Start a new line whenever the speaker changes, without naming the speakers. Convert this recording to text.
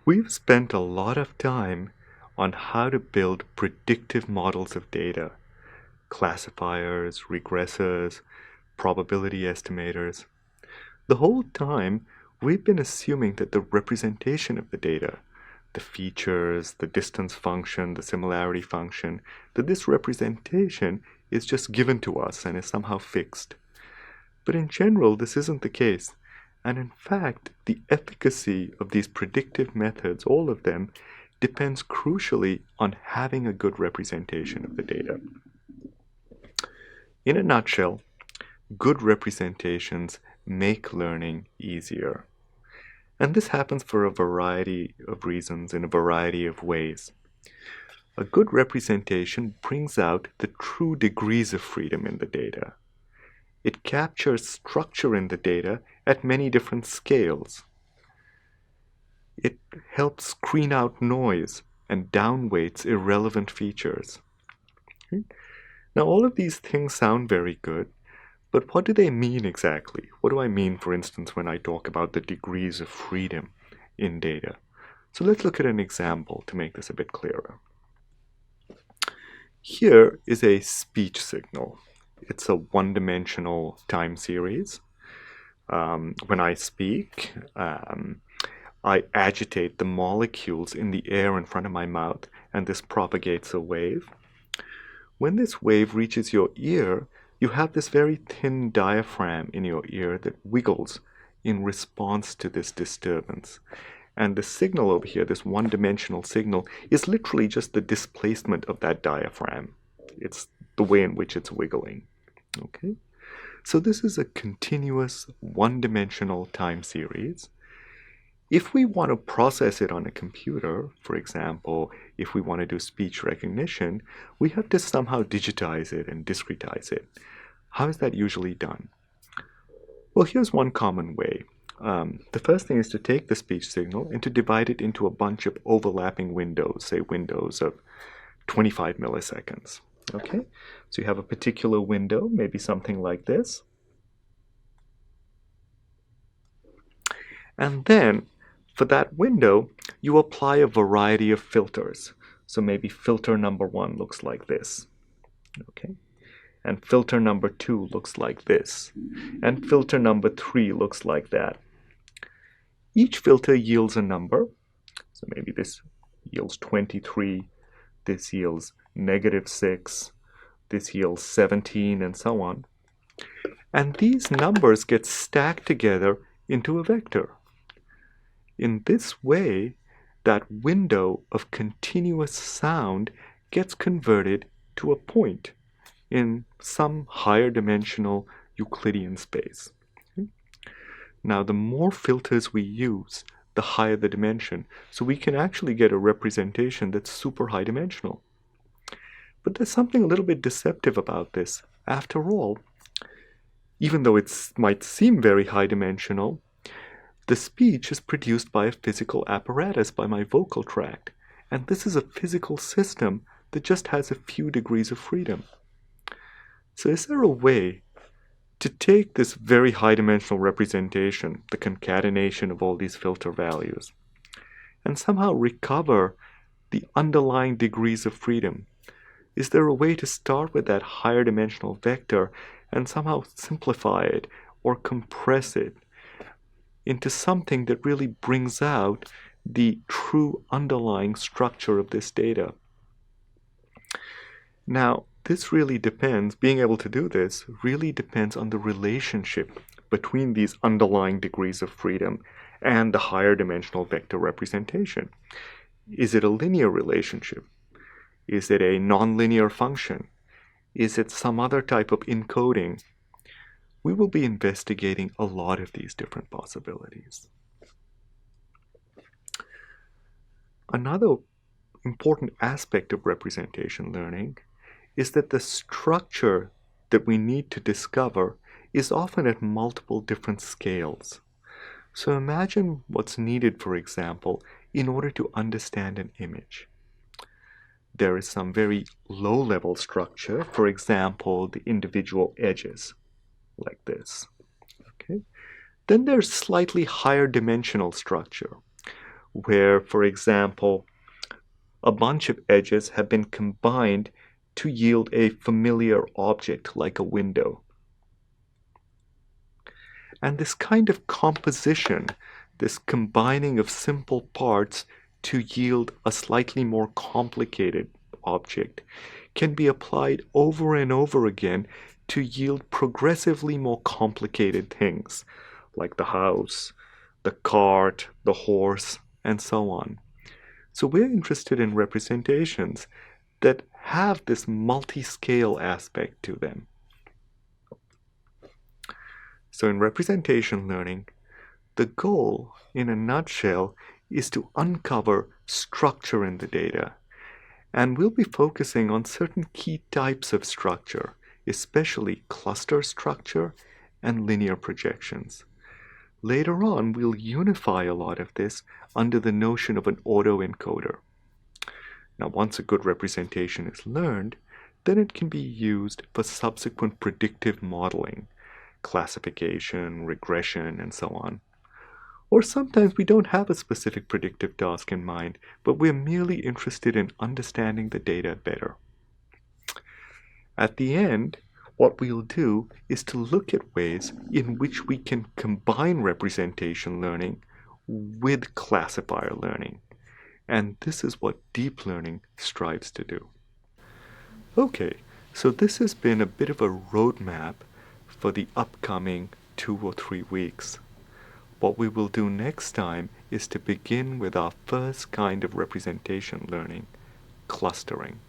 We've spent a lot of time on how to build predictive models of data, classifiers, regressors, probability estimators. The whole time, we've been assuming that the representation of the data, the features, the distance function, the similarity function, that this representation is just given to us and is somehow fixed. But in general, this isn't the case. And in fact, the efficacy of these predictive methods, all of them, depends crucially on having a good representation of the data. In a nutshell, good representations make learning easier. And this happens for a variety of reasons in a variety of ways. A good representation brings out the true degrees of freedom in the data. It captures structure in the data at many different scales. It helps screen out noise and downweights irrelevant features. Now, all of these things sound very good, but what do they mean exactly? What do I mean, for instance, when I talk about the degrees of freedom in data? So let's look at an example to make this a bit clearer. Here is a speech signal. It's a one-dimensional time series. When I speak, I agitate the molecules in the air in front of my mouth, and this propagates a wave. When this wave reaches your ear, you have this very thin diaphragm in your ear that wiggles in response to this disturbance. And the signal over here, this one-dimensional signal, is literally just the displacement of that diaphragm. It's the way in which it's wiggling. Okay? So this is a continuous one-dimensional time series. If we want to process it on a computer, for example, if we want to do speech recognition, we have to somehow digitize it and discretize it. How is that usually done? Well, here's one common way. The first thing is to take the speech signal and to divide it into a bunch of overlapping windows, say windows of 25 milliseconds. Okay, so you have a particular window, maybe something like this. And then, for that window, you apply a variety of filters. So maybe filter number 1 looks like this. Okay, and filter number 2 looks like this. And filter number 3 looks like that. Each filter yields a number. So maybe this yields 23, this yields -6, this yields 17, and so on. And these numbers get stacked together into a vector. In this way, that window of continuous sound gets converted to a point in some higher dimensional Euclidean space. Okay? Now, the more filters we use, the higher the dimension. So we can actually get a representation that's super high dimensional. But there's something a little bit deceptive about this. After all, even though it might seem very high dimensional, the speech is produced by a physical apparatus, by my vocal tract. And this is a physical system that just has a few degrees of freedom. So is there a way to take this very high-dimensional representation, the concatenation of all these filter values, and somehow recover the underlying degrees of freedom? Is there a way to start with that higher dimensional vector and somehow simplify it or compress it into something that really brings out the true underlying structure of this data? Now, this really depends, being able to do this really depends on the relationship between these underlying degrees of freedom and the higher dimensional vector representation. Is it a linear relationship? Is it a nonlinear function? Is it some other type of encoding? We will be investigating a lot of these different possibilities. Another important aspect of representation learning is that the structure that we need to discover is often at multiple different scales. So imagine what's needed, for example, in order to understand an image. There is some very low-level structure, for example, the individual edges, like this. Okay? Then there's slightly higher dimensional structure, where, for example, a bunch of edges have been combined to yield a familiar object like a window. And this kind of composition, this combining of simple parts to yield a slightly more complicated object, can be applied over and over again to yield progressively more complicated things, like the house, the cart, the horse, and so on. So we're interested in representations that have this multi-scale aspect to them. So in representation learning, the goal, in a nutshell, is to uncover structure in the data. And we'll be focusing on certain key types of structure, especially cluster structure and linear projections. Later on, we'll unify a lot of this under the notion of an autoencoder. Now, once a good representation is learned, then it can be used for subsequent predictive modeling, classification, regression, and so on. Or sometimes we don't have a specific predictive task in mind, but we're merely interested in understanding the data better. At the end, what we'll do is to look at ways in which we can combine representation learning with classifier learning. And this is what deep learning strives to do. Okay, so this has been a bit of a roadmap for the upcoming 2 or 3 weeks. What we will do next time is to begin with our first kind of representation learning, clustering.